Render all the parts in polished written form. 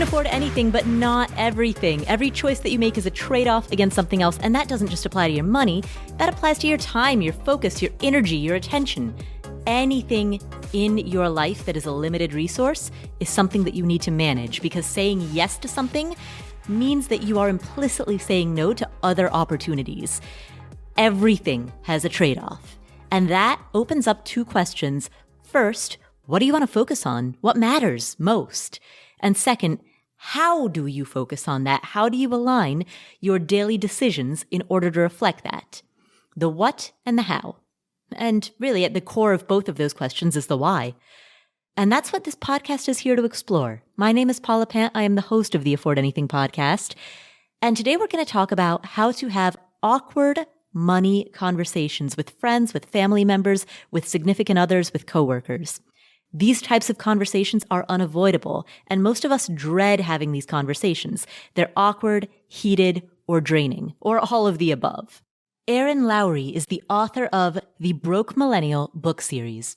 afford anything, but not everything. Every choice that you make is a trade-off against something else, and that doesn't just apply to your money. That applies to your time, your focus, your energy, your attention. Anything in your life that is a limited resource is something that you need to manage, because saying yes to something means that you are implicitly saying no to other opportunities. Everything has a trade-off. And that opens up two questions. First, what do you want to focus on? What matters most? And second, how do you focus on that? How do you align your daily decisions in order to reflect that? The what and the how. And really, at the core of both of those questions is the why. And that's what this podcast is here to explore. My name is Paula Pant. I am the host of the Afford Anything podcast. And today we're going to talk about how to have awkward money conversations with friends, with family members, with significant others, with coworkers. These types of conversations are unavoidable, and most of us dread having these conversations. They're awkward, heated, or draining, or all of the above. Erin Lowry is the author of the Broke Millennial book series.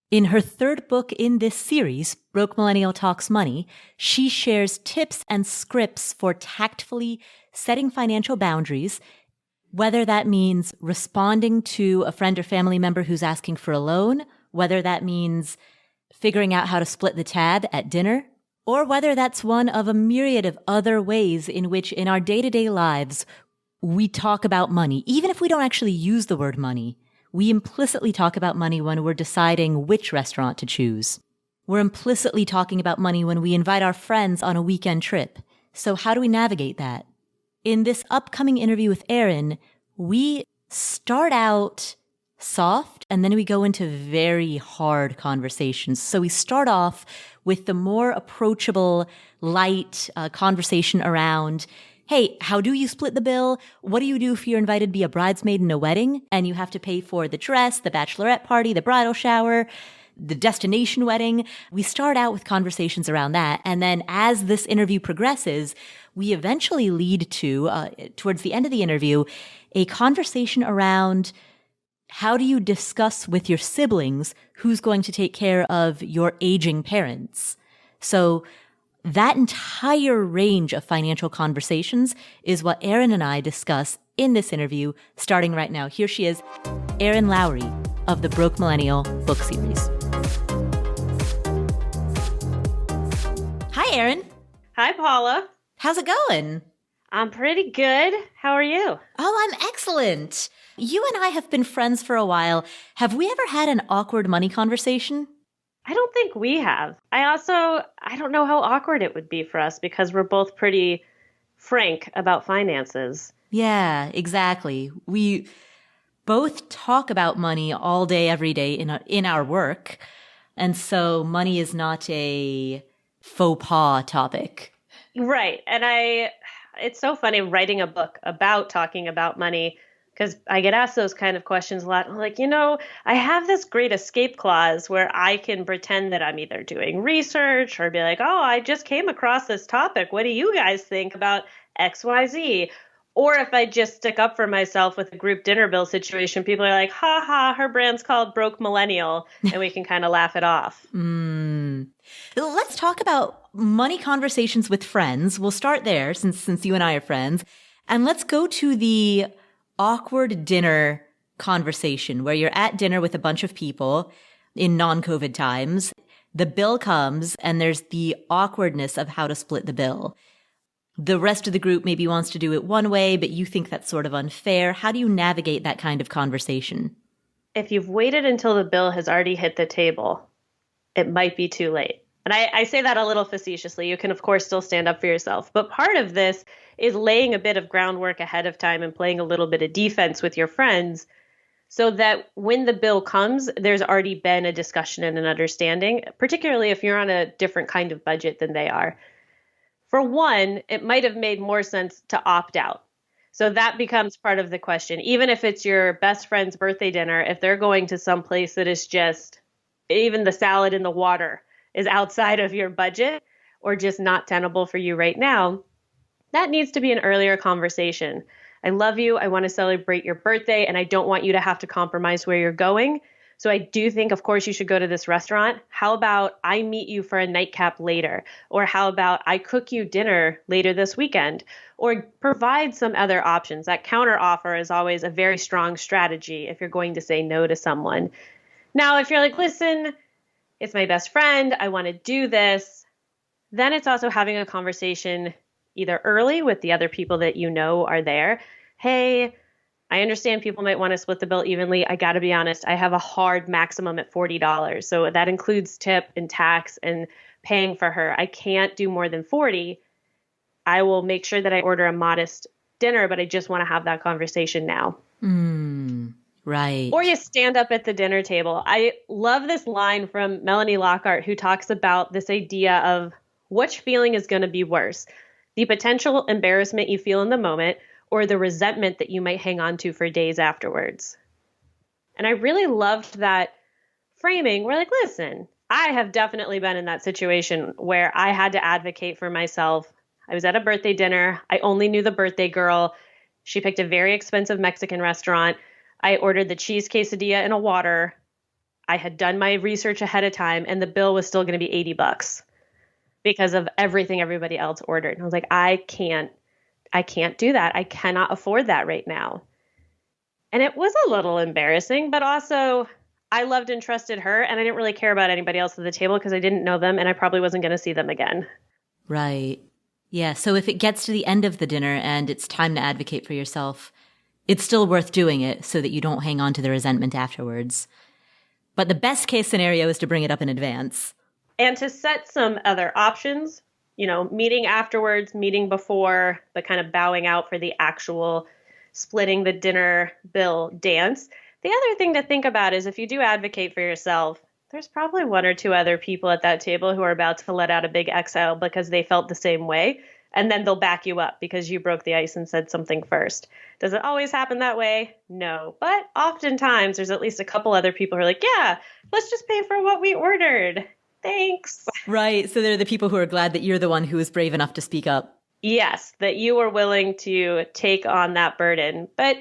In her third book in this series, Broke Millennial Talks Money, she shares tips and scripts for tactfully setting financial boundaries, whether that means responding to a friend or family member who's asking for a loan, whether that means figuring out how to split the tab at dinner, or whether that's one of a myriad of other ways in which in our day-to-day lives we talk about money. Even if we don't actually use the word money, we implicitly talk about money when we're deciding which restaurant to choose. We're implicitly talking about money when we invite our friends on a weekend trip. So how do we navigate that? In this upcoming interview with Erin, we start out soft, and then we go into very hard conversations. So we start off with the more approachable, light conversation around, hey, how do you split the bill? What do you do if you're invited to be a bridesmaid in a wedding and you have to pay for the dress, the bachelorette party, the bridal shower, the destination wedding? We start out with conversations around that. And then as this interview progresses, we eventually lead to, towards the end of the interview, a conversation around how do you discuss with your siblings who's going to take care of your aging parents? So that entire range of financial conversations is what Erin and I discuss in this interview, starting right now. Here she is, Erin Lowry of the Broke Millennial book series. Hi, Erin. Hi, Paula. How's it going? I'm pretty good. How are you? Oh, I'm excellent. You and I have been friends for a while. Have we ever had an awkward money conversation? I don't think we have. I don't know how awkward it would be for us because we're both pretty frank about finances. Yeah, exactly. We both talk about money all day, every day in our work. And so money is not a faux pas topic. Right. And it's so funny writing a book about talking about money because I get asked those kind of questions a lot. I'm like, I have this great escape clause where I can pretend that I'm either doing research or be like, oh, I just came across this topic. What do you guys think about XYZ? Or if I just stick up for myself with a group dinner bill situation, people are like, ha ha, her brand's called Broke Millennial, and we can kind of laugh it off. Let's talk about money conversations with friends. We'll start there since you and I are friends. And let's go to the awkward dinner conversation where you're at dinner with a bunch of people in non-COVID times. The bill comes and there's the awkwardness of how to split the bill. The rest of the group maybe wants to do it one way, but you think that's sort of unfair. How do you navigate that kind of conversation? If you've waited until the bill has already hit the table, it might be too late. And I say that a little facetiously. You can, of course, still stand up for yourself. But part of this is laying a bit of groundwork ahead of time and playing a little bit of defense with your friends so that when the bill comes, there's already been a discussion and an understanding, particularly if you're on a different kind of budget than they are. For one, it might have made more sense to opt out. So that becomes part of the question. Even if it's your best friend's birthday dinner, if they're going to some place that is just, even the salad and the water is outside of your budget or just not tenable for you right now, that needs to be an earlier conversation. I love you. I want to celebrate your birthday, and I don't want you to have to compromise where you're going. So I do think, of course, you should go to this restaurant. How about I meet you for a nightcap later? Or how about I cook you dinner later this weekend? Or provide some other options. That counter offer is always a very strong strategy if you're going to say no to someone. Now, if you're like, listen, it's my best friend, I want to do this, then it's also having a conversation either early with the other people that you know are there. Hey, I understand people might want to split the bill evenly. I got to be honest, I have a hard maximum at $40. So that includes tip and tax and paying for her. I can't do more than 40. I will make sure that I order a modest dinner, but I just want to have that conversation now. Right. Or you stand up at the dinner table. I love this line from Melanie Lockhart, who talks about this idea of which feeling is going to be worse, the potential embarrassment you feel in the moment or the resentment that you might hang on to for days afterwards. And I really loved that framing. We're like, listen, I have definitely been in that situation where I had to advocate for myself. I was at a birthday dinner. I only knew the birthday girl. She picked a very expensive Mexican restaurant. I ordered the cheese quesadilla and a water. I had done my research ahead of time, and the bill was still going to be $80 because of everything everybody else ordered. And I was like, I can't do that. I cannot afford that right now. And it was a little embarrassing, but also I loved and trusted her, and I didn't really care about anybody else at the table because I didn't know them, and I probably wasn't going to see them again. Right. Yeah. So if it gets to the end of the dinner and it's time to advocate for yourself, it's still worth doing it so that you don't hang on to the resentment afterwards. But the best case scenario is to bring it up in advance. And to set some other options, meeting afterwards, meeting before, but kind of bowing out for the actual splitting the dinner bill dance. The other thing to think about is if you do advocate for yourself, there's probably one or two other people at that table who are about to let out a big exhale because they felt the same way. And then they'll back you up because you broke the ice and said something first. Does it always happen that way? No. But oftentimes there's at least a couple other people who are like, yeah, let's just pay for what we ordered. Thanks. Right. So they're the people who are glad that you're the one who was brave enough to speak up. Yes, that you were willing to take on that burden. But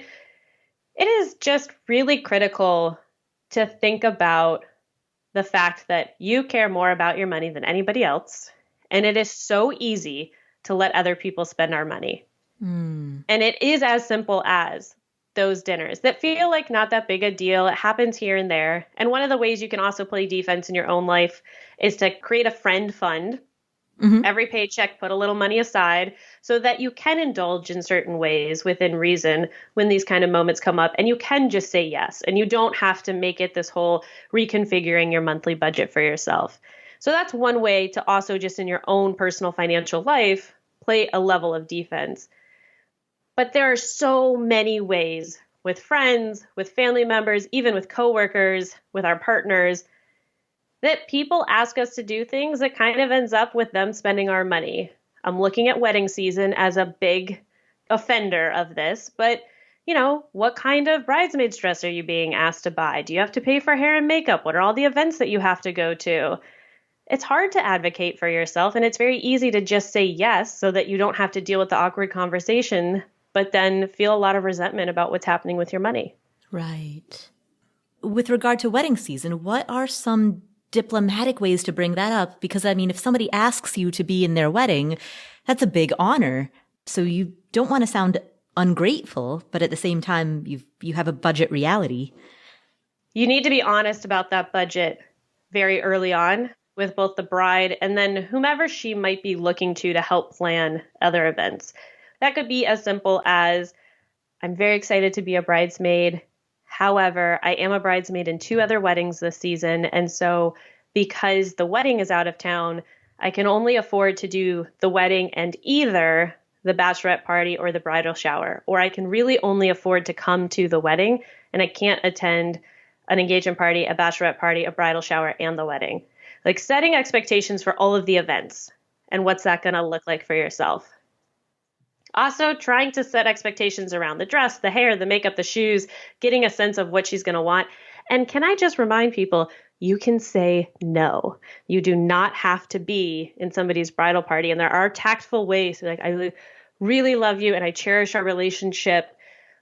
it is just really critical to think about the fact that you care more about your money than anybody else. And it is so easy to let other people spend our money. And it is as simple as those dinners that feel like not that big a deal. It happens here and there. And one of the ways you can also play defense in your own life is to create a friend fund. Every paycheck, put a little money aside so that you can indulge in certain ways within reason when these kind of moments come up. And you can just say yes. And you don't have to make it this whole reconfiguring your monthly budget for yourself. So that's one way to also just in your own personal financial life, play a level of defense. But there are so many ways with friends, with family members, even with coworkers, with our partners, that people ask us to do things that kind of ends up with them spending our money. I'm looking at wedding season as a big offender of this, but what kind of bridesmaid's dress are you being asked to buy? Do you have to pay for hair and makeup? What are all the events that you have to go to? It's hard to advocate for yourself, and it's very easy to just say yes so that you don't have to deal with the awkward conversation, but then feel a lot of resentment about what's happening with your money. Right. With regard to wedding season, what are some diplomatic ways to bring that up? Because, if somebody asks you to be in their wedding, that's a big honor. So you don't want to sound ungrateful, but at the same time, you have a budget reality. You need to be honest about that budget very early on with both the bride and then whomever she might be looking to help plan other events. That could be as simple as, I'm very excited to be a bridesmaid. However, I am a bridesmaid in 2 other weddings this season. And so because the wedding is out of town, I can only afford to do the wedding and either the bachelorette party or the bridal shower. Or I can really only afford to come to the wedding and I can't attend an engagement party, a bachelorette party, a bridal shower, and the wedding. Like setting expectations for all of the events and what's that going to look like for yourself. Also, trying to set expectations around the dress, the hair, the makeup, the shoes, getting a sense of what she's going to want. And can I just remind people, you can say no. You do not have to be in somebody's bridal party. And there are tactful ways. Like, I really love you and I cherish our relationship,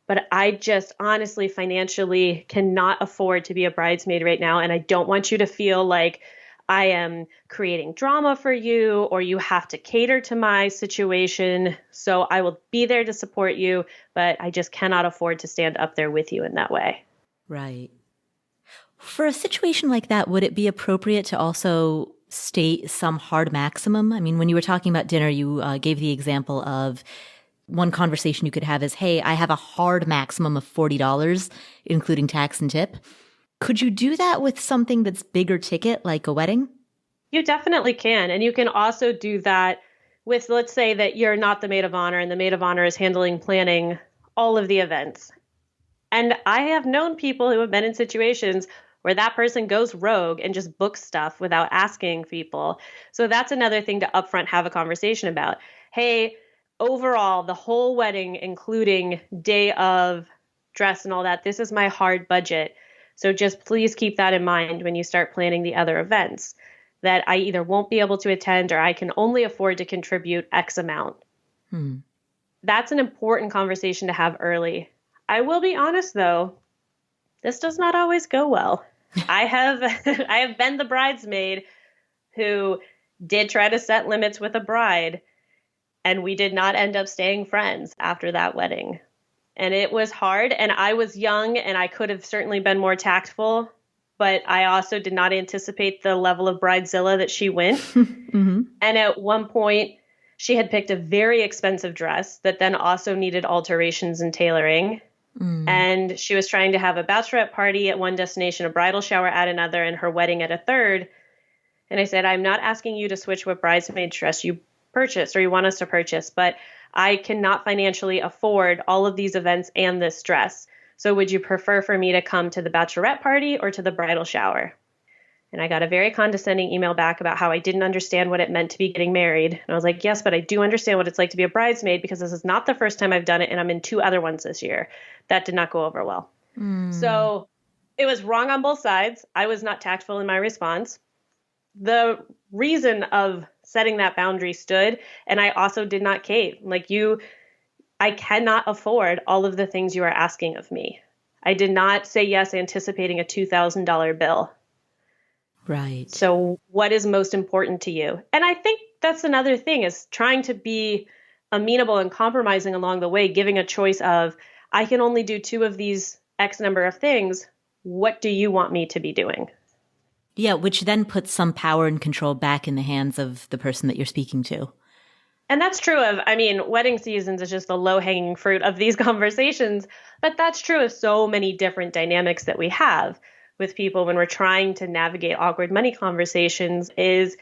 but I just honestly financially cannot afford to be a bridesmaid right now. And I don't want you to feel like I am creating drama for you or you have to cater to my situation. So I will be there to support you, but I just cannot afford to stand up there with you in that way. Right. For a situation like that, would it be appropriate to also state some hard maximum? I mean, when you were talking about dinner, you gave the example of one conversation you could have is, hey, I have a hard maximum of $40, including tax and tip. Could you do that with something that's bigger ticket, like a wedding? You definitely can. And you can also do that with, let's say that you're not the maid of honor and the maid of honor is planning all of the events. And I have known people who have been in situations where that person goes rogue and just books stuff without asking people. So that's another thing to upfront have a conversation about. Hey, overall, the whole wedding, including day of, dress and all that, this is my hard budget. So just please keep that in mind when you start planning the other events, that I either won't be able to attend or I can only afford to contribute X amount. That's an important conversation to have early. I will be honest, though, this does not always go well. I have been the bridesmaid who did try to set limits with a bride, and we did not end up staying friends after that wedding. And it was hard, and I was young, and I could have certainly been more tactful, but I also did not anticipate the level of bridezilla that she went. And at one point, she had picked a very expensive dress that then also needed alterations and tailoring. And she was trying to have a bachelorette party at one destination, a bridal shower at another, and her wedding at a third. And I said, I'm not asking you to switch what bridesmaid dress you purchase or you want us to purchase, but I cannot financially afford all of these events and this dress. So would you prefer for me to come to the bachelorette party or to the bridal shower? And I got a very condescending email back about how I didn't understand what it meant to be getting married. And I was like, yes, but I do understand what it's like to be a bridesmaid because this is not the first time I've done it. And I'm in 2 other ones this year. That did not go over well. So it was wrong on both sides. I was not tactful in my response. The reason of setting that boundary stood, and I also did not cave. I cannot afford all of the things you are asking of me. I did not say yes anticipating a $2,000 bill. Right. So what is most important to you? And I think that's another thing, is trying to be amenable and compromising along the way, giving a choice of, I can only do 2 of these X number of things. What do you want me to be doing? Yeah, which then puts some power and control back in the hands of the person that you're speaking to. And that's true of, wedding seasons is just the low-hanging fruit of these conversations, but that's true of so many different dynamics that we have with people when we're trying to navigate awkward money conversations is,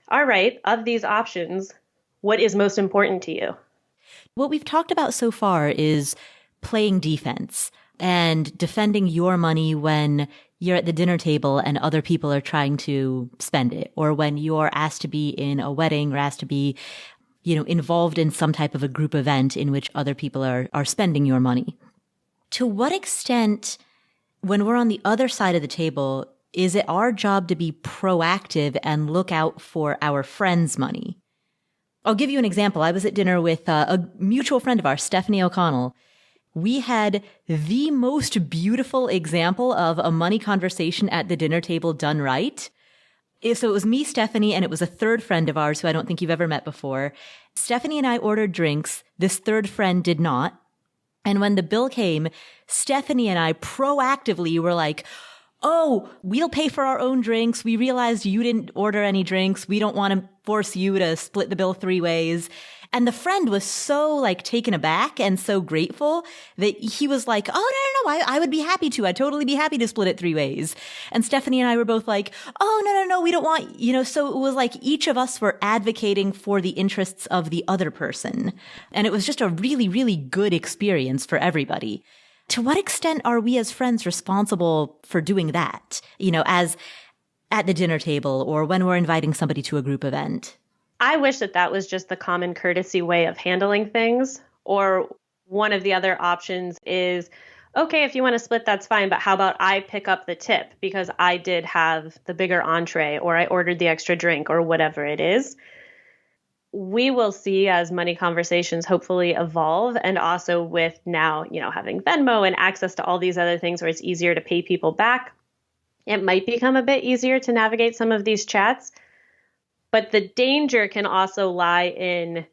all right, of these options, what is most important to you? What we've talked about so far is playing defense and defending your money when you're at the dinner table and other people are trying to spend it, or when you're asked to be in a wedding or asked to be, involved in some type of a group event in which other people are spending your money. To what extent, when we're on the other side of the table, is it our job to be proactive and look out for our friends' money? I'll give you an example. I was at dinner with a mutual friend of ours, Stephanie O'Connell. We had the most beautiful example of a money conversation at the dinner table done right. So it was me, Stephanie, and it was a third friend of ours who I don't think you've ever met before. Stephanie and I ordered drinks. This third friend did not. And when the bill came, Stephanie and I proactively were like, oh, we'll pay for our own drinks. We realized you didn't order any drinks. We don't want to force you to split the bill 3 ways. And the friend was so taken aback and so grateful that he was like, oh, no, I would be happy to. I'd totally be happy to split it 3 ways. And Stephanie and I were both like, oh, no, we don't want, so it was like each of us were advocating for the interests of the other person. And it was just a really, really good experience for everybody. To what extent are we as friends responsible for doing that, as at the dinner table or when we're inviting somebody to a group event? I wish that was just the common courtesy way of handling things. Or one of the other options is, okay, if you want to split, that's fine. But how about I pick up the tip because I did have the bigger entree or I ordered the extra drink or whatever it is. we will see as money conversations hopefully evolve, and also with now, having Venmo and access to all these other things where it's easier to pay people back, it might become a bit easier to navigate some of these chats. But the danger can also lie in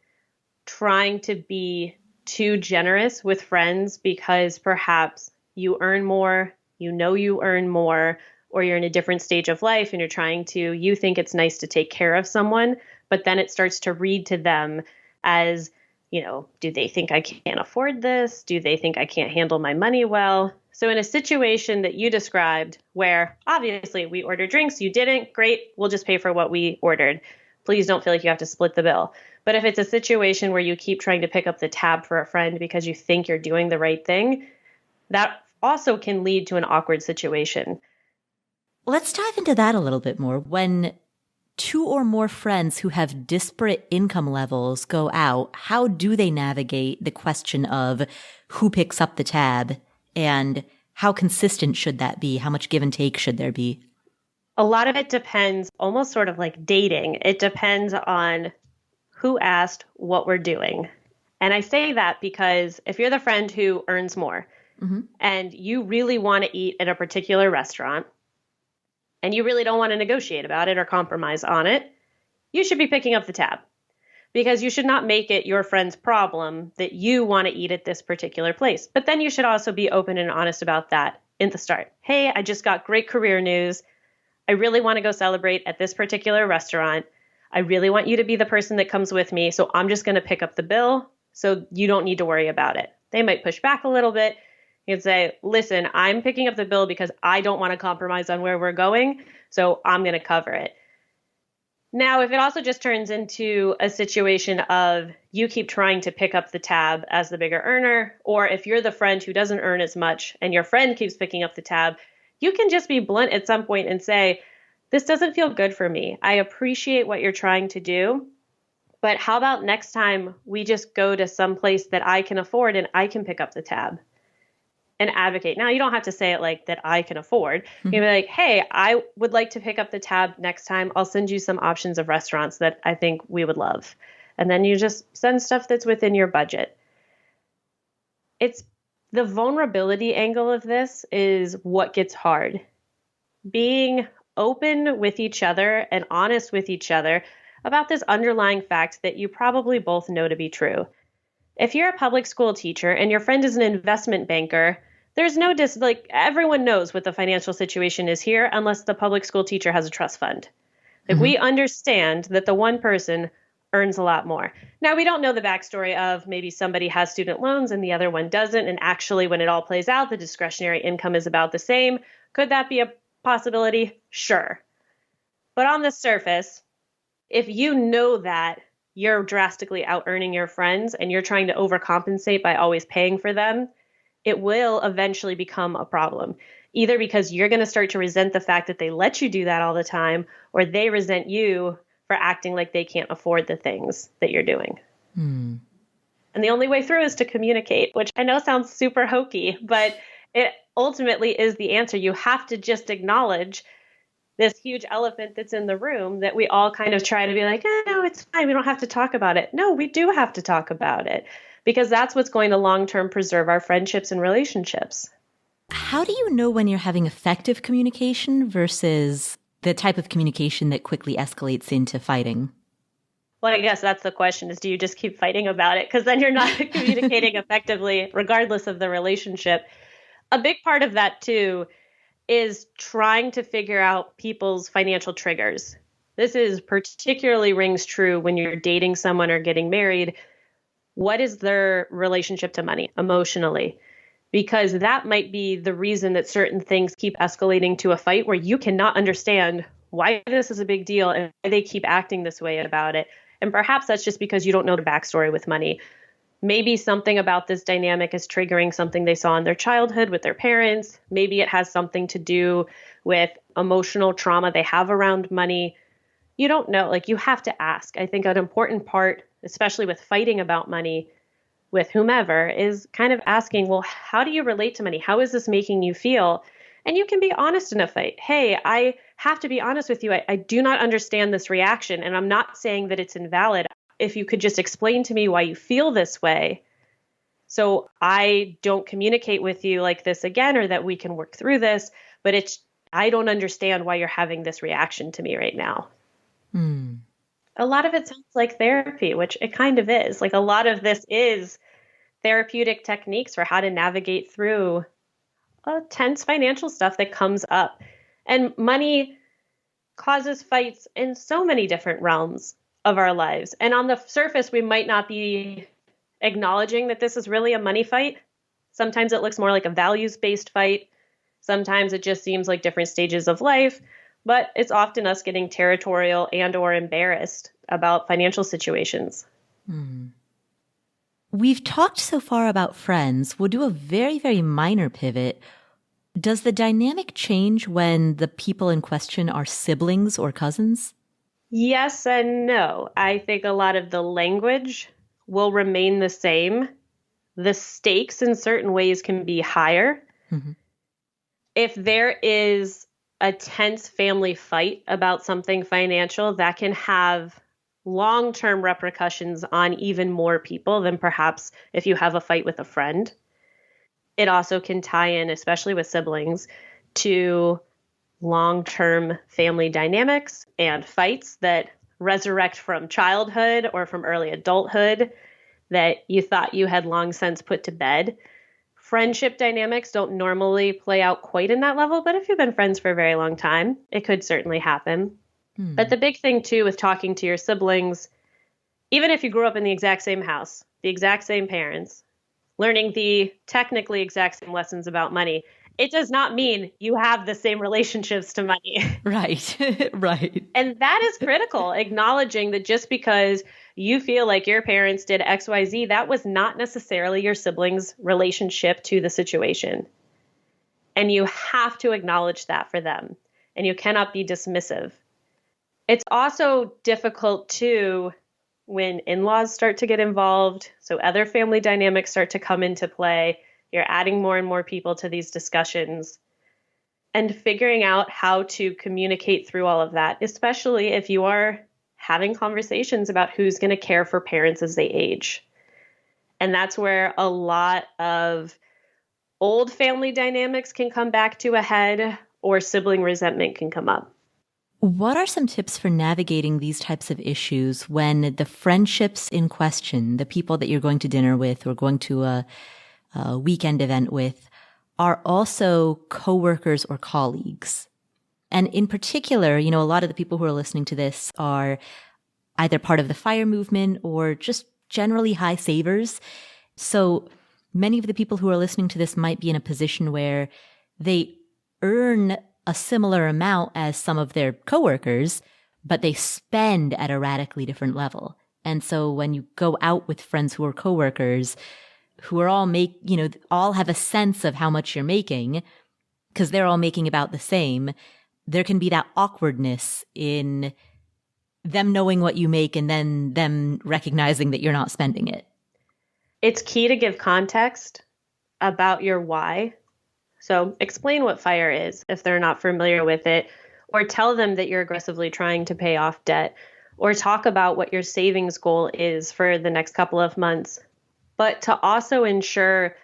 trying to be too generous with friends because perhaps you earn more, you earn more, or you're in a different stage of life and you think it's nice to take care of someone, but then it starts to read to them as, do they think I can't afford this? Do they think I can't handle my money well? So in a situation that you described where obviously we ordered drinks, you didn't, great, we'll just pay for what we ordered. Please don't feel like you have to split the bill. But if it's a situation where you keep trying to pick up the tab for a friend because you think you're doing the right thing, that also can lead to an awkward situation. Let's dive into that a little bit more. When two or more friends who have disparate income levels go out, how do they navigate the question of who picks up the tab and how consistent should that be? How much give and take should there be? A lot of it depends, almost sort of like dating. It depends on who asked, what we're doing. And I say that because if you're the friend who earns more and you really want to eat at a particular restaurant, and you really don't want to negotiate about it or compromise on it, you should be picking up the tab because you should not make it your friend's problem that you want to eat at this particular place. But then you should also be open and honest about that in the start. Hey, I just got great career news. I really want to go celebrate at this particular restaurant. I really want you to be the person that comes with me. So I'm just going to pick up the bill so you don't need to worry about it. They might push back a little bit. You can say, listen, I'm picking up the bill because I don't want to compromise on where we're going, so I'm going to cover it. Now, if it also just turns into a situation of you keep trying to pick up the tab as the bigger earner, or if you're the friend who doesn't earn as much and your friend keeps picking up the tab, you can just be blunt at some point and say, this doesn't feel good for me. I appreciate what you're trying to do, but how about next time we just go to some place that I can afford and I can pick up the tab? And advocate. Now, you don't have to say it like that I can afford. You can be like, hey, I would like to pick up the tab next time. I'll send you some options of restaurants that I think we would love. And then you just send stuff that's within your budget. It's the vulnerability angle of this is what gets hard. Being open with each other and honest with each other about this underlying fact that you probably both know to be true. If you're a public school teacher and your friend is an investment banker, there's no everyone knows what the financial situation is here unless the public school teacher has a trust fund. We understand that the one person earns a lot more. Now, we don't know the backstory of maybe somebody has student loans and the other one doesn't. And actually, when it all plays out, the discretionary income is about the same. Could that be a possibility? Sure. But on the surface, if you know that you're drastically out earning your friends and you're trying to overcompensate by always paying for them, it will eventually become a problem. Either because you're going to start to resent the fact that they let you do that all the time, or they resent you for acting like they can't afford the things that you're doing. And the only way through is to communicate, which I know sounds super hokey, but it ultimately is the answer. You have to just acknowledge this huge elephant that's in the room that we all kind of try to be like, no, it's fine. We don't have to talk about it. No, we do have to talk about it because that's what's going to long-term preserve our friendships and relationships. How do you know when you're having effective communication versus the type of communication that quickly escalates into fighting? Well, I guess that's the question is, do you just keep fighting about it? Because then you're not communicating effectively, regardless of the relationship. A big part of that, too, is trying to figure out people's financial triggers. This is particularly rings true when you're dating someone or getting married. What is their relationship to money emotionally? Because that might be the reason that certain things keep escalating to a fight where you cannot understand why this is a big deal and why they keep acting this way about it. And perhaps that's just because you don't know the backstory with money. Maybe something about this dynamic is triggering something they saw in their childhood with their parents. Maybe it has something to do with emotional trauma they have around money. You don't know. You have to ask. I think an important part, especially with fighting about money with whomever, is kind of asking, well, how do you relate to money? How is this making you feel? And you can be honest in a fight. Hey, I have to be honest with you. I do not understand this reaction. And I'm not saying that it's invalid. if you could just explain to me why you feel this way, so I don't communicate with you like this again, or that we can work through this, but I don't understand why you're having this reaction to me right now. A lot of it sounds like therapy, which it kind of is. Like, a lot of this is therapeutic techniques for how to navigate through tense financial stuff that comes up. And money causes fights in so many different realms of our lives. And on the surface, we might not be acknowledging that this is really a money fight. Sometimes it looks more like a values-based fight. Sometimes it just seems like different stages of life, but it's often us getting territorial and or embarrassed about financial situations. We've talked so far about friends. We'll do a very, very minor pivot. Does the dynamic change when the people in question are siblings or cousins? Yes and no. I think a lot of the language will remain the same. The stakes in certain ways can be higher. If there is a tense family fight about something financial, that can have long-term repercussions on even more people than perhaps if you have a fight with a friend. It also can tie in, especially with siblings, to long-term family dynamics and fights that resurrect from childhood or from early adulthood that you thought you had long since put to bed. Friendship dynamics don't normally play out quite in that level, but if you've been friends for a very long time, it could certainly happen. But the big thing, too, with talking to your siblings, even if you grew up in the exact same house, the exact same parents, learning the technically exact same lessons about money, it does not mean you have the same relationships to money. Right, right. And that is critical, acknowledging that just because you feel like your parents did XYZ, that was not necessarily your siblings' relationship to the situation. And you have to acknowledge that for them. And you cannot be dismissive. It's also difficult, too, when in-laws start to get involved. So other family dynamics start to come into play. You're adding more and more people to these discussions. And figuring out how to communicate through all of that, especially if you are having conversations about who's going to care for parents as they age. And that's where a lot of old family dynamics can come back to a head, or sibling resentment can come up. What are some tips for navigating these types of issues when the friendships in question, the people that you're going to dinner with or going to a weekend event with, are also coworkers or colleagues? And in particular, a lot of the people who are listening to this are either part of the FIRE movement or just generally high savers. So many of the people who are listening to this might be in a position where they earn a similar amount as some of their coworkers, but they spend at a radically different level. And so when you go out with friends who are coworkers, who are all all have a sense of how much you're making, because they're all making about the same, there can be that awkwardness in them knowing what you make and then them recognizing that you're not spending it. It's key to give context about your why. So explain what FIRE is if they're not familiar with it, or tell them that you're aggressively trying to pay off debt, or talk about what your savings goal is for the next couple of months. But to also ensure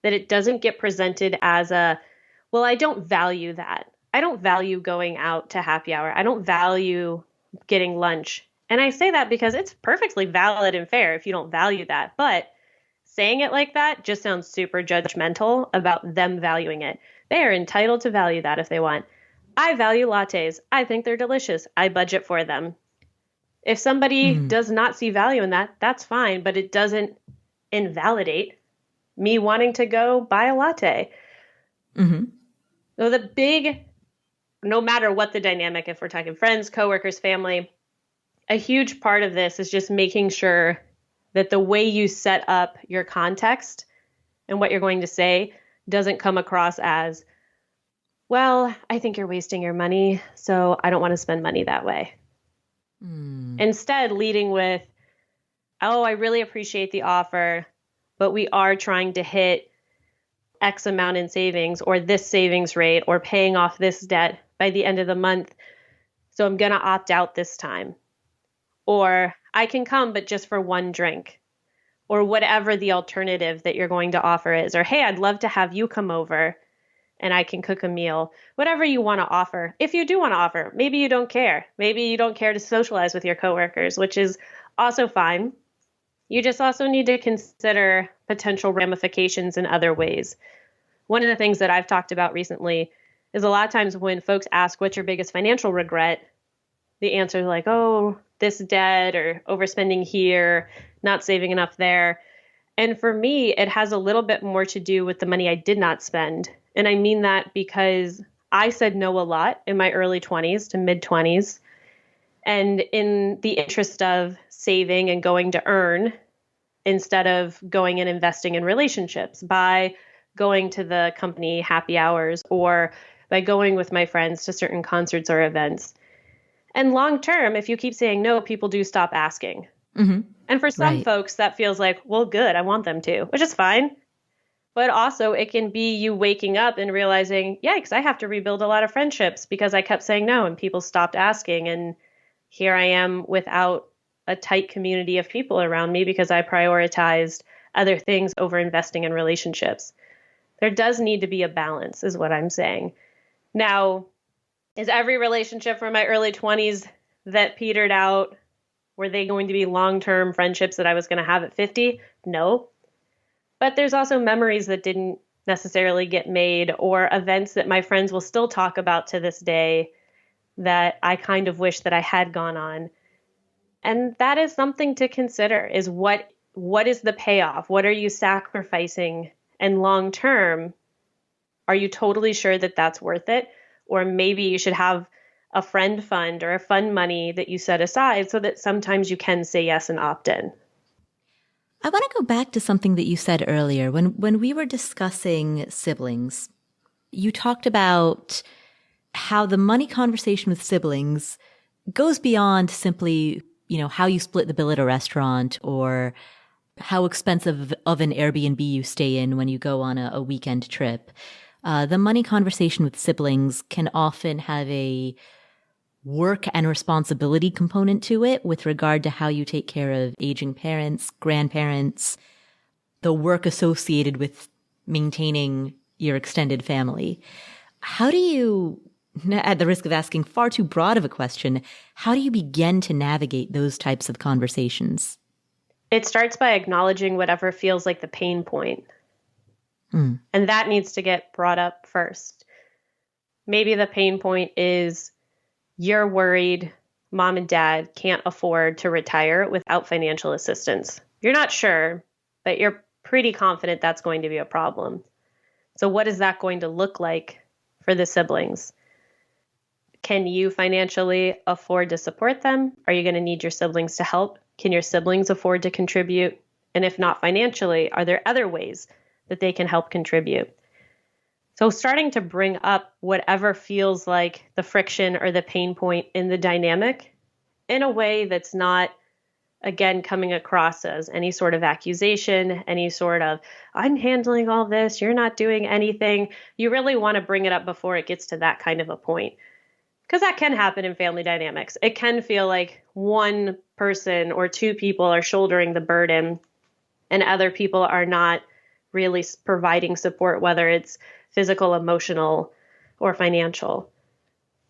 that it doesn't get presented as well, I don't value that. I don't value going out to happy hour. I don't value getting lunch. And I say that because it's perfectly valid and fair if you don't value that. But saying it like that just sounds super judgmental about them valuing it. They are entitled to value that if they want. I value lattes. I think they're delicious. I budget for them. If somebody does not see value in that, that's fine, but it doesn't invalidate me wanting to go buy a latte. So no matter what the dynamic, if we're talking friends, coworkers, family, a huge part of this is just making sure that the way you set up your context and what you're going to say doesn't come across as, well, I think you're wasting your money, so I don't want to spend money that way. Instead, leading with, oh, I really appreciate the offer, but we are trying to hit X amount in savings, or this savings rate, or paying off this debt by the end of the month. So I'm going to opt out this time. Or I can come, but just for one drink, or whatever the alternative that you're going to offer is. Or, hey, I'd love to have you come over and I can cook a meal, whatever you want to offer. If you do want to offer, maybe you don't care. Maybe you don't care to socialize with your coworkers, which is also fine. You just also need to consider potential ramifications in other ways. One of the things that I've talked about recently is a lot of times when folks ask, what's your biggest financial regret? The answer is like, oh, this debt or overspending here, not saving enough there. And for me, it has a little bit more to do with the money I did not spend. And I mean that because I said no a lot in my early 20s to mid 20s. And in the interest of saving and going to earn, instead of going and investing in relationships by going to the company happy hours or by going with my friends to certain concerts or events. And long term, if you keep saying no, people do stop asking. Mm-hmm. And for some folks, that feels like, well, good, I want them to, which is fine. But also it can be you waking up and realizing, yikes, I have to rebuild a lot of friendships because I kept saying no and people stopped asking. And here I am without a tight community of people around me because I prioritized other things over investing in relationships. There does need to be a balance, is what I'm saying. Now, is every relationship from my early 20s that petered out, were they going to be long-term friendships that I was going to have at 50? No. But there's also memories that didn't necessarily get made or events that my friends will still talk about to this day that I kind of wish that I had gone on. And that is something to consider, is what is the payoff? What are you sacrificing? And long-term, are you totally sure that that's worth it? Or maybe you should have a friend fund or a fund money that you set aside so that sometimes you can say yes and opt in. I want to go back to something that you said earlier. When we were discussing siblings, you talked about how the money conversation with siblings goes beyond simply, how you split the bill at a restaurant or how expensive of an Airbnb you stay in when you go on a weekend trip. The money conversation with siblings can often have a work and responsibility component to it with regard to how you take care of aging parents, grandparents, the work associated with maintaining your extended family. How do you, at the risk of asking far too broad of a question, how do you begin to navigate those types of conversations? It starts by acknowledging whatever feels like the pain point. And that needs to get brought up first. Maybe the pain point is you're worried mom and dad can't afford to retire without financial assistance. You're not sure, but you're pretty confident that's going to be a problem. So what is that going to look like for the siblings? Can you financially afford to support them? Are you going to need your siblings to help? Can your siblings afford to contribute? And if not financially, are there other ways that they can help contribute? So starting to bring up whatever feels like the friction or the pain point in the dynamic in a way that's not, again, coming across as any sort of accusation, any sort of, I'm handling all this, you're not doing anything. You really want to bring it up before it gets to that kind of a point. Because that can happen in family dynamics. It can feel like one person or two people are shouldering the burden and other people are not really providing support, whether it's physical, emotional, or financial.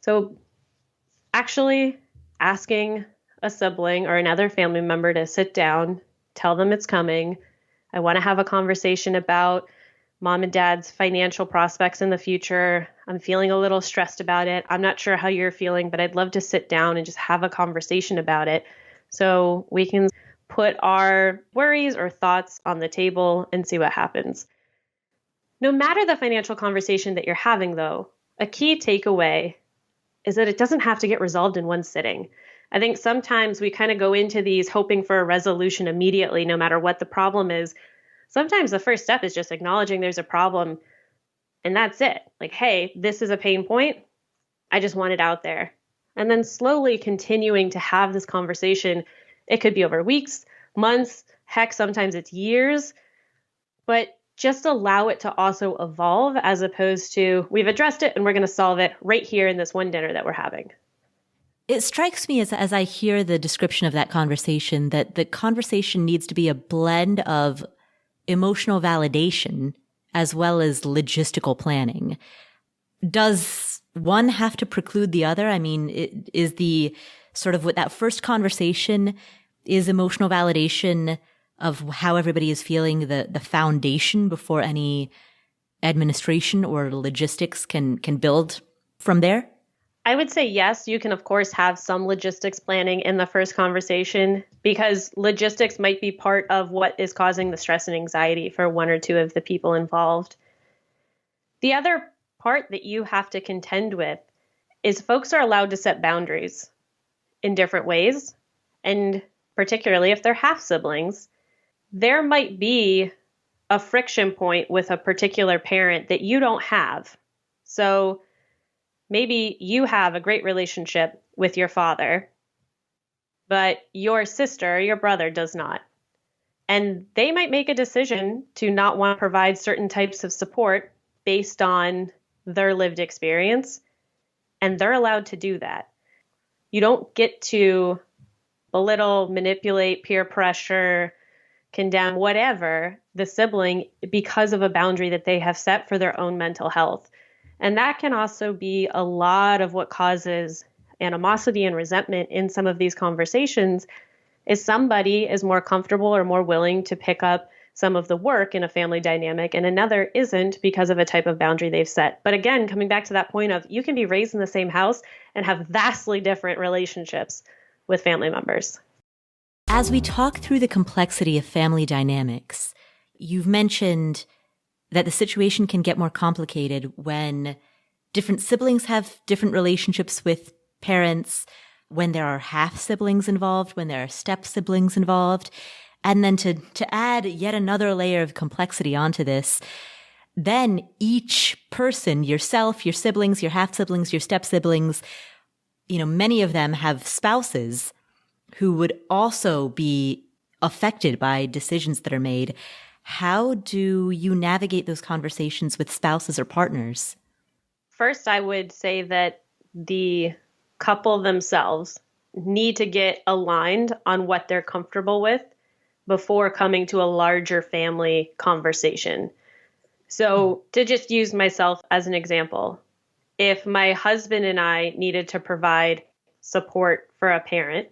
So actually asking a sibling or another family member to sit down, tell them it's coming. I want to have a conversation about mom and dad's financial prospects in the future. I'm feeling a little stressed about it. I'm not sure how you're feeling, but I'd love to sit down and just have a conversation about it so we can put our worries or thoughts on the table and see what happens. No matter the financial conversation that you're having, though, a key takeaway is that it doesn't have to get resolved in one sitting. I think sometimes we kind of go into these hoping for a resolution immediately, no matter what the problem is. Sometimes the first step is just acknowledging there's a problem, and that's it. Like, hey, this is a pain point. I just want it out there. And then slowly continuing to have this conversation. It could be over weeks, months, heck, sometimes it's years, but just allow it to also evolve as opposed to we've addressed it and we're going to solve it right here in this one dinner that we're having. It strikes me as I hear the description of that conversation that the conversation needs to be a blend of emotional validation as well as logistical planning. Does one have to preclude the other? I mean, is the sort of what that first conversation is emotional validation of how everybody is feeling the foundation before any administration or logistics can build from there? I would say yes, you can, of course, have some logistics planning in the first conversation because logistics might be part of what is causing the stress and anxiety for one or two of the people involved. The other part that you have to contend with is folks are allowed to set boundaries in different ways. And particularly if they're half siblings, there might be a friction point with a particular parent that you don't have. So maybe you have a great relationship with your father, but your sister, your brother does not. And they might make a decision to not want to provide certain types of support based on their lived experience, and they're allowed to do that. You don't get to belittle, manipulate, peer pressure, condemn, whatever, the sibling because of a boundary that they have set for their own mental health. And that can also be a lot of what causes animosity and resentment in some of these conversations is somebody is more comfortable or more willing to pick up some of the work in a family dynamic and another isn't because of a type of boundary they've set. But again, coming back to that point of you can be raised in the same house and have vastly different relationships with family members. As we talk through the complexity of family dynamics, you've mentioned that the situation can get more complicated when different siblings have different relationships with parents, when there are half siblings involved, when there are step siblings involved. And then to add yet another layer of complexity onto this, then each person, yourself, your siblings, your half siblings, your step siblings, many of them have spouses who would also be affected by decisions that are made. How do you navigate those conversations with spouses or partners? First, I would say that the couple themselves need to get aligned on what they're comfortable with before coming to a larger family conversation. So to just use myself as an example, if my husband and I needed to provide support for a parent,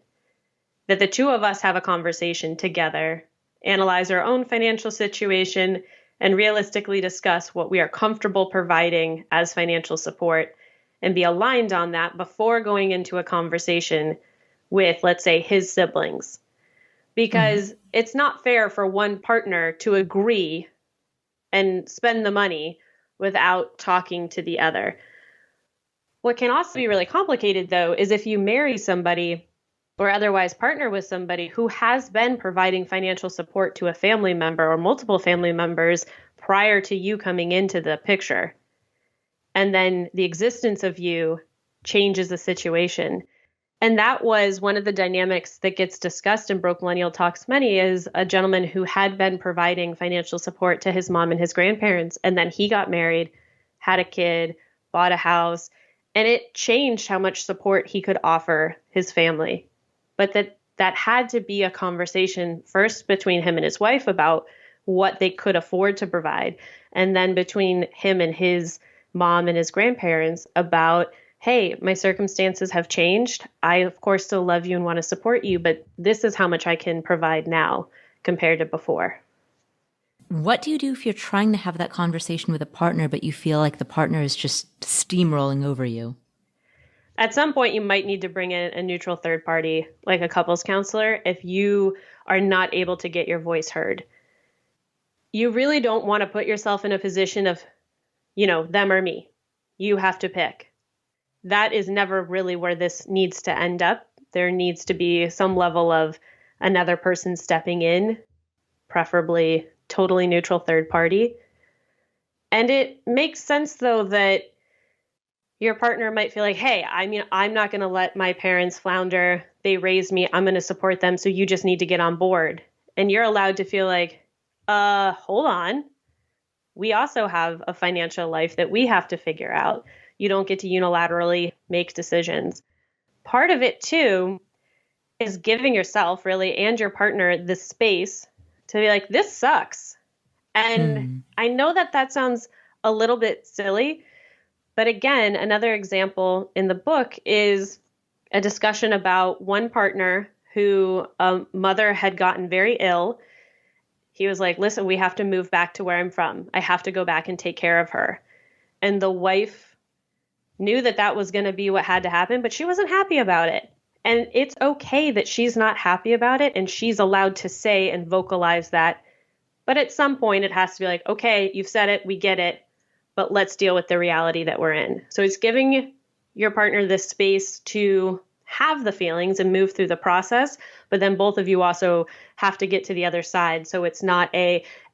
that the two of us have a conversation together, analyze our own financial situation, and realistically discuss what we are comfortable providing as financial support and be aligned on that before going into a conversation with, let's say, his siblings. Because it's not fair for one partner to agree and spend the money without talking to the other. What can also be really complicated, though, is if you marry somebody or otherwise partner with somebody who has been providing financial support to a family member or multiple family members prior to you coming into the picture. And then the existence of you changes the situation. And that was one of the dynamics that gets discussed in Broke Millennial Talks Money is a gentleman who had been providing financial support to his mom and his grandparents. And then he got married, had a kid, bought a house, and it changed how much support he could offer his family. But that had to be a conversation first between him and his wife about what they could afford to provide. And then between him and his mom and his grandparents about, hey, my circumstances have changed. I, of course, still love you and want to support you, but this is how much I can provide now compared to before. What do you do if you're trying to have that conversation with a partner, but you feel like the partner is just steamrolling over you? At some point, you might need to bring in a neutral third party, like a couples counselor, if you are not able to get your voice heard. You really don't want to put yourself in a position of, them or me. You have to pick. That is never really where this needs to end up. There needs to be some level of another person stepping in, preferably totally neutral third party. And it makes sense, though, that your partner might feel like, hey, I'm not going to let my parents flounder. They raised me. I'm going to support them. So you just need to get on board. And you're allowed to feel like, hold on. We also have a financial life that we have to figure out. You don't get to unilaterally make decisions. part of it too is giving yourself really and your partner the space to be like, this sucks. And I know that that sounds a little bit silly, but again, another example in the book is a discussion about one partner who a mother had gotten very ill. He was like, listen, we have to move back to where I'm from. I have to go back and take care of her. And the wife knew that that was going to be what had to happen, but she wasn't happy about it. And it's okay that she's not happy about it, and she's allowed to say and vocalize that. But at some point, it has to be like, okay, you've said it, we get it, but let's deal with the reality that we're in. So it's giving your partner this space to have the feelings and move through the process, but then both of you also have to get to the other side. So it's not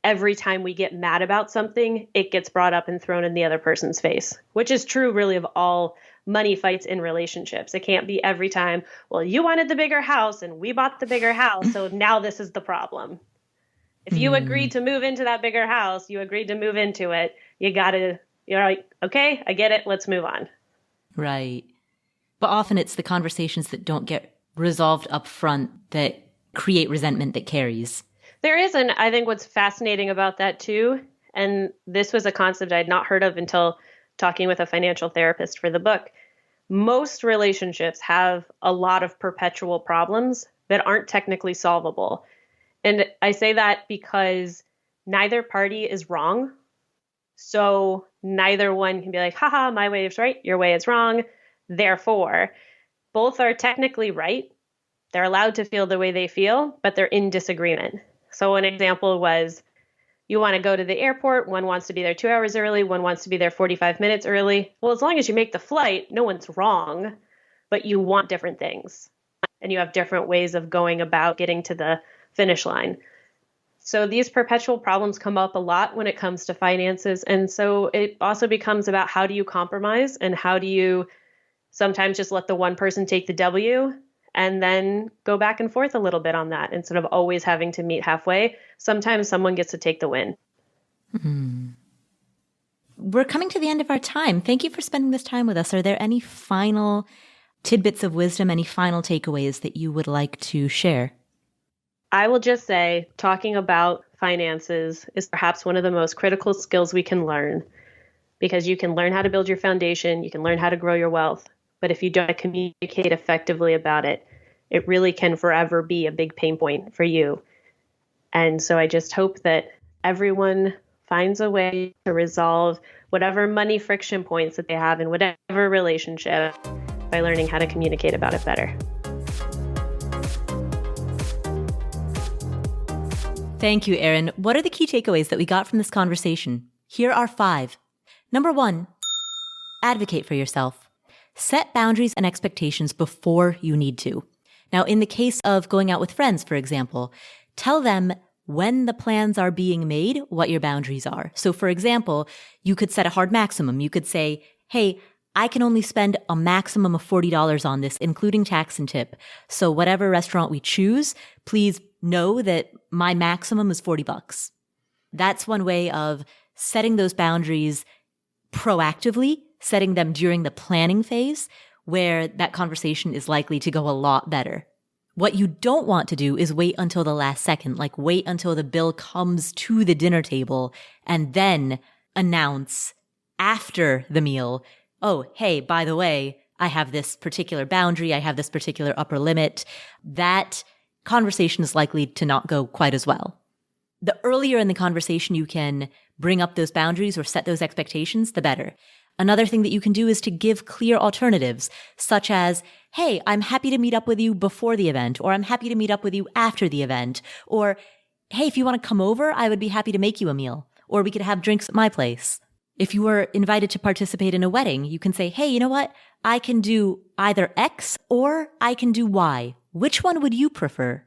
every time we get mad about something, it gets brought up and thrown in the other person's face, which is true really of all money fights in relationships. It can't be every time, well, you wanted the bigger house and we bought the bigger house, so now this is the problem. If you agreed to move into that bigger house, you agreed to move into it, you're like, okay, I get it, let's move on. Right. But often it's the conversations that don't get resolved up front that create resentment that carries. There is, and I think what's fascinating about that too, and this was a concept I had not heard of until talking with a financial therapist for the book. Most relationships have a lot of perpetual problems that aren't technically solvable. And I say that because neither party is wrong. So neither one can be like, haha, my way is right, your way is wrong. Therefore, both are technically right. They're allowed to feel the way they feel, but they're in disagreement. So an example was, you want to go to the airport, one wants to be there 2 hours early, one wants to be there 45 minutes early. Well, as long as you make the flight, no one's wrong, but you want different things. And you have different ways of going about getting to the finish line. So these perpetual problems come up a lot when it comes to finances. And so it also becomes about how do you compromise and how do you sometimes just let the one person take the W and then go back and forth a little bit on that instead of always having to meet halfway. Sometimes someone gets to take the win. We're coming to the end of our time. Thank you for spending this time with us. Are there any final tidbits of wisdom, any final takeaways that you would like to share? I will just say talking about finances is perhaps one of the most critical skills we can learn, because you can learn how to build your foundation, you can learn how to grow your wealth. But if you don't communicate effectively about it, it really can forever be a big pain point for you. And so I just hope that everyone finds a way to resolve whatever money friction points that they have in whatever relationship by learning how to communicate about it better. Thank you, Erin. What are the key takeaways that we got from this conversation? Here are 5. Number 1, advocate for yourself. Set boundaries and expectations before you need to. Now, in the case of going out with friends, for example, tell them when the plans are being made, what your boundaries are. So, for example, you could set a hard maximum. You could say, hey, I can only spend a maximum of $40 on this, including tax and tip. So whatever restaurant we choose, please know that my maximum is $40. That's one way of setting those boundaries proactively, setting them during the planning phase, where that conversation is likely to go a lot better. What you don't want to do is wait until the last second, like wait until the bill comes to the dinner table and then announce after the meal, oh, hey, by the way, I have this particular boundary, I have this particular upper limit. That conversation is likely to not go quite as well. The earlier in the conversation you can bring up those boundaries or set those expectations, the better. Another thing that you can do is to give clear alternatives, such as, hey, I'm happy to meet up with you before the event, or I'm happy to meet up with you after the event, or hey, if you want to come over, I would be happy to make you a meal, or we could have drinks at my place. If you were invited to participate in a wedding, you can say, hey, you know what? I can do either X or I can do Y. Which one would you prefer?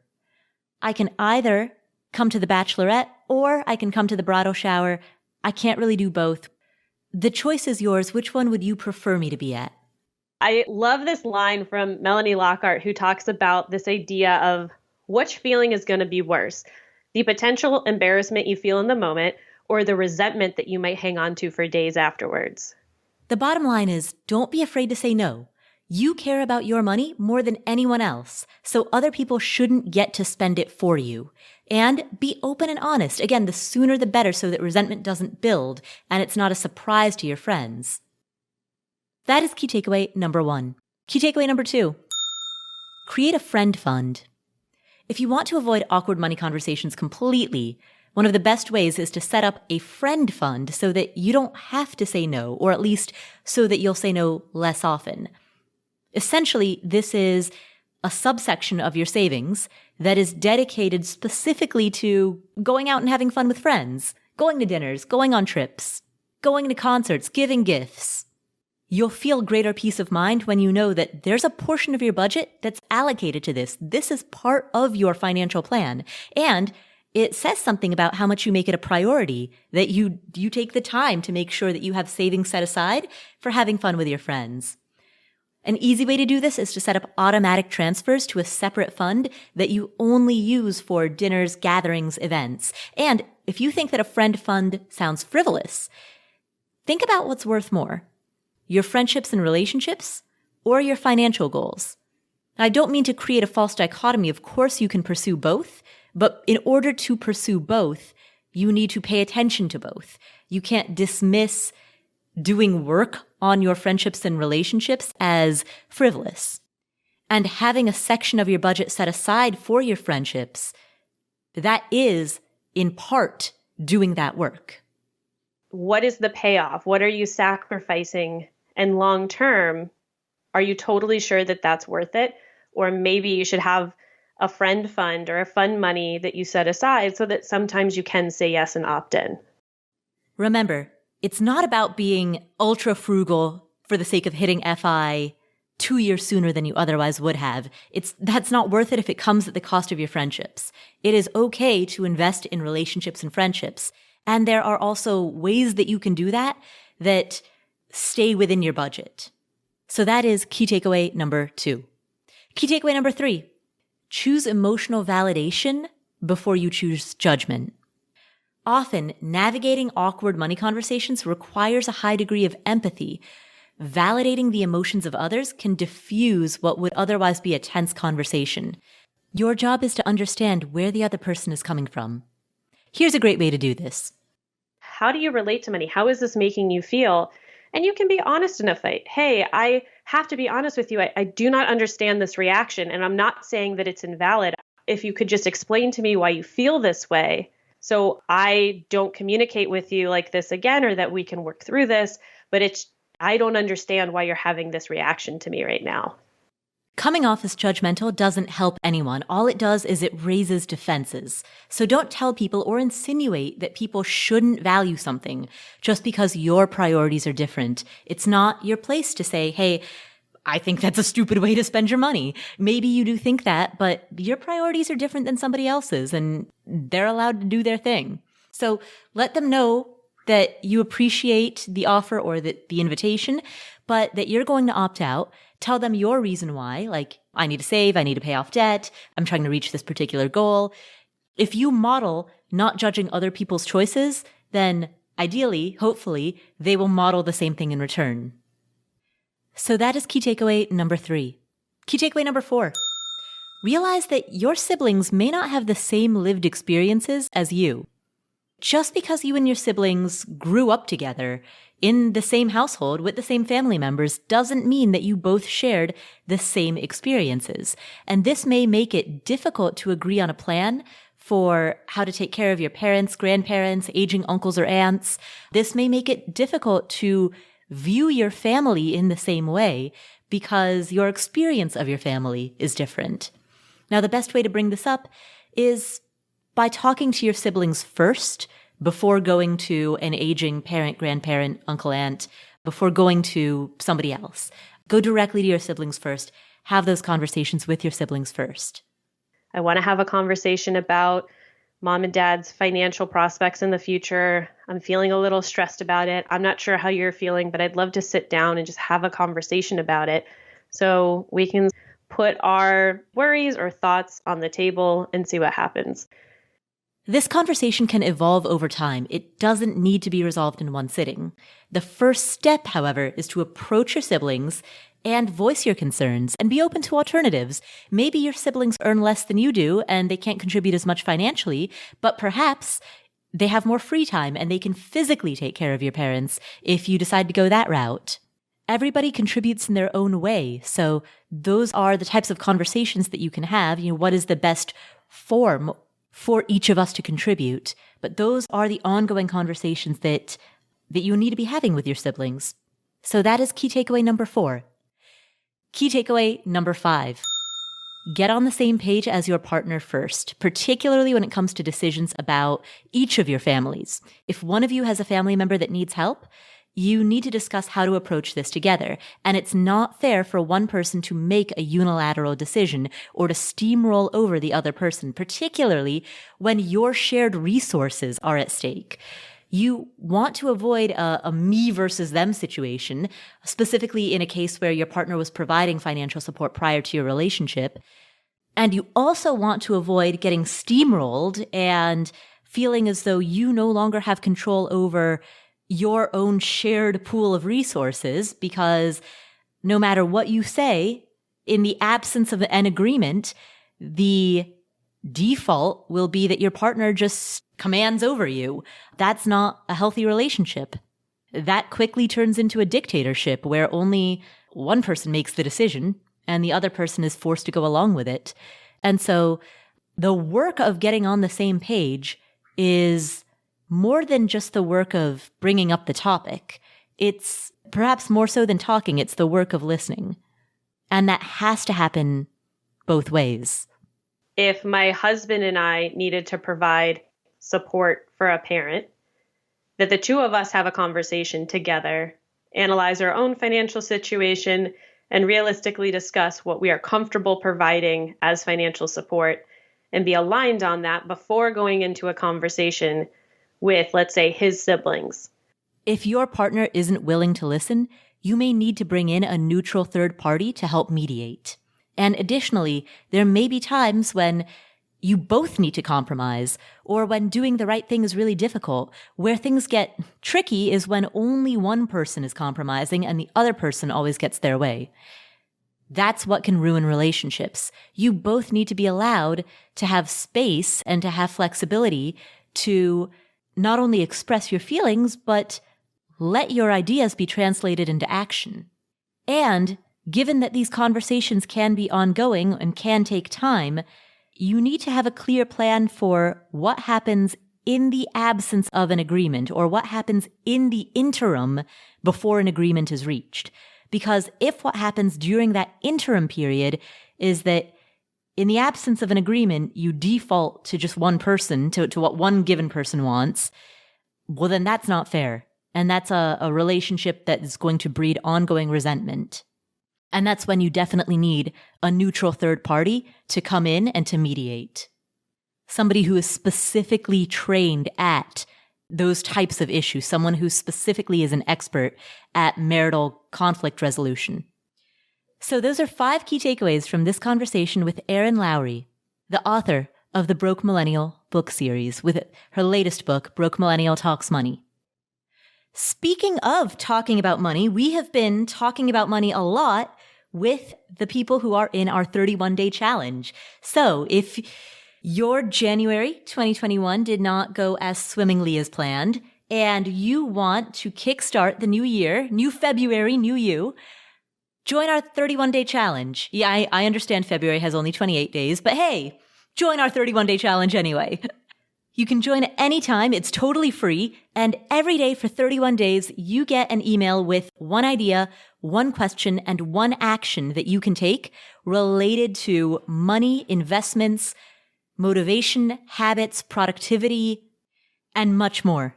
I can either come to the bachelorette or I can come to the bridal shower. I can't really do both. The choice is yours. Which one would you prefer me to be at? I love this line from Melanie Lockhart, who talks about this idea of which feeling is going to be worse, the potential embarrassment you feel in the moment or the resentment that you might hang on to for days afterwards. The bottom line is, don't be afraid to say no. You care about your money more than anyone else, so other people shouldn't get to spend it for you. And be open and honest. Again, the sooner the better so that resentment doesn't build and it's not a surprise to your friends. That is key takeaway number 1. Key takeaway number 2. Create a friend fund. If you want to avoid awkward money conversations completely, one of the best ways is to set up a friend fund so that you don't have to say no, or at least so that you'll say no less often. Essentially, this is a subsection of your savings that is dedicated specifically to going out and having fun with friends, going to dinners, going on trips, going to concerts, giving gifts. You'll feel greater peace of mind when you know that there's a portion of your budget that's allocated to this. This is part of your financial plan. And it says something about how much you make it a priority, that you take the time to make sure that you have savings set aside for having fun with your friends. An easy way to do this is to set up automatic transfers to a separate fund that you only use for dinners, gatherings, events. And if you think that a friend fund sounds frivolous, think about what's worth more, your friendships and relationships or your financial goals. I don't mean to create a false dichotomy. Of course, you can pursue both, but in order to pursue both, you need to pay attention to both. You can't dismiss doing work on your friendships and relationships as frivolous. And having a section of your budget set aside for your friendships, that is, in part, doing that work. What is the payoff? What are you sacrificing? And long term, are you totally sure that that's worth it? Or maybe you should have a friend fund or a fund money that you set aside so that sometimes you can say yes and opt in. Remember, it's not about being ultra frugal for the sake of hitting FI 2 years sooner than you otherwise would have. That's not worth it if it comes at the cost of your friendships. It is okay to invest in relationships and friendships. And there are also ways that you can do that stay within your budget. So that is key takeaway number 2. Key takeaway number 3, choose emotional validation before you choose judgment. Often, navigating awkward money conversations requires a high degree of empathy. Validating the emotions of others can diffuse what would otherwise be a tense conversation. Your job is to understand where the other person is coming from. Here's a great way to do this. How do you relate to money? How is this making you feel? And you can be honest in a fight. Hey, I have to be honest with you. I do not understand this reaction, and I'm not saying that it's invalid. If you could just explain to me why you feel this way, so I don't communicate with you like this again, or that we can work through this, but I don't understand why you're having this reaction to me right now. Coming off as judgmental doesn't help anyone. All it does is it raises defenses. So don't tell people or insinuate that people shouldn't value something just because your priorities are different. It's not your place to say, hey, I think that's a stupid way to spend your money. Maybe you do think that, but your priorities are different than somebody else's and they're allowed to do their thing. So let them know that you appreciate the offer or the invitation, but that you're going to opt out. Tell them your reason why, like, I need to save, I need to pay off debt, I'm trying to reach this particular goal. If you model not judging other people's choices, then ideally, hopefully, they will model the same thing in return. So that is key takeaway number 3. Key takeaway number 4. Realize that your siblings may not have the same lived experiences as you. Just because you and your siblings grew up together in the same household with the same family members doesn't mean that you both shared the same experiences. And this may make it difficult to agree on a plan for how to take care of your parents, grandparents, aging uncles or aunts. This may make it difficult to view your family in the same way because your experience of your family is different. Now, the best way to bring this up is by talking to your siblings first before going to an aging parent, grandparent, uncle, aunt, before going to somebody else. Go directly to your siblings first. Have those conversations with your siblings first. I want to have a conversation about mom and dad's financial prospects in the future. I'm feeling a little stressed about it. I'm not sure how you're feeling, but I'd love to sit down and just have a conversation about it so we can put our worries or thoughts on the table and see what happens. This conversation can evolve over time. It doesn't need to be resolved in one sitting. The first step, however, is to approach your siblings and voice your concerns and be open to alternatives. Maybe your siblings earn less than you do and they can't contribute as much financially, but perhaps they have more free time and they can physically take care of your parents if you decide to go that route. Everybody contributes in their own way. So those are the types of conversations that you can have. What is the best form for each of us to contribute? But those are the ongoing conversations that you need to be having with your siblings. So that is key takeaway number 4. Key takeaway number 5. Get on the same page as your partner first, particularly when it comes to decisions about each of your families. If one of you has a family member that needs help, you need to discuss how to approach this together. And it's not fair for one person to make a unilateral decision or to steamroll over the other person, particularly when your shared resources are at stake. You want to avoid a me versus them situation, specifically in a case where your partner was providing financial support prior to your relationship. And you also want to avoid getting steamrolled and feeling as though you no longer have control over your own shared pool of resources, because no matter what you say, in the absence of an agreement, the default will be that your partner just commands over you. That's not a healthy relationship. That quickly turns into a dictatorship where only one person makes the decision and the other person is forced to go along with it. And so the work of getting on the same page is more than just the work of bringing up the topic. It's perhaps more so than talking, it's the work of listening. And that has to happen both ways. If my husband and I needed to provide support for a parent, that the two of us have a conversation together, analyze our own financial situation, and realistically discuss what we are comfortable providing as financial support and be aligned on that before going into a conversation with, let's say, his siblings. If your partner isn't willing to listen, you may need to bring in a neutral third party to help mediate. And additionally, there may be times when you both need to compromise, or when doing the right thing is really difficult. Where things get tricky is when only one person is compromising and the other person always gets their way. That's what can ruin relationships. You both need to be allowed to have space and to have flexibility to not only express your feelings, but let your ideas be translated into action. And given that these conversations can be ongoing and can take time, you need to have a clear plan for what happens in the absence of an agreement, or what happens in the interim before an agreement is reached. Because if what happens during that interim period is that in the absence of an agreement, you default to just one person, to what one given person wants, well, then that's not fair. And that's a relationship that is going to breed ongoing resentment. And that's when you definitely need a neutral third party to come in and to mediate. Somebody who is specifically trained at those types of issues, someone who specifically is an expert at marital conflict resolution. So those are 5 key takeaways from this conversation with Erin Lowry, the author of the Broke Millennial book series, with her latest book, Broke Millennial Talks Money. Speaking of talking about money, we have been talking about money a lot with the people who are in our 31-day challenge. So if your January 2021 did not go as swimmingly as planned, and you want to kickstart the new year, new February, new you, join our 31-day challenge. Yeah, I understand February has only 28 days, but hey, join our 31-day challenge anyway. You can join at any time. It's totally free. And every day for 31 days, you get an email with one idea, one question, and one action that you can take related to money, investments, motivation, habits, productivity, and much more.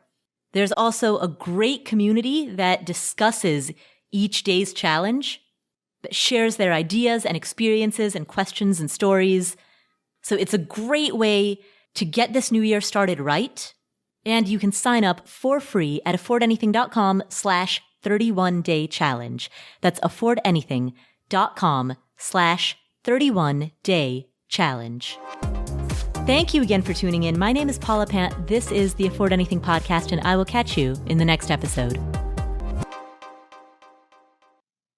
There's also a great community that discusses each day's challenge, that shares their ideas and experiences and questions and stories. So it's a great way to get this new year started right. And you can sign up for free at affordanything.com/31-day challenge. That's affordanything.com/31-day challenge. Thank you again for tuning in. My name is Paula Pant. This is the Afford Anything podcast, and I will catch you in the next episode.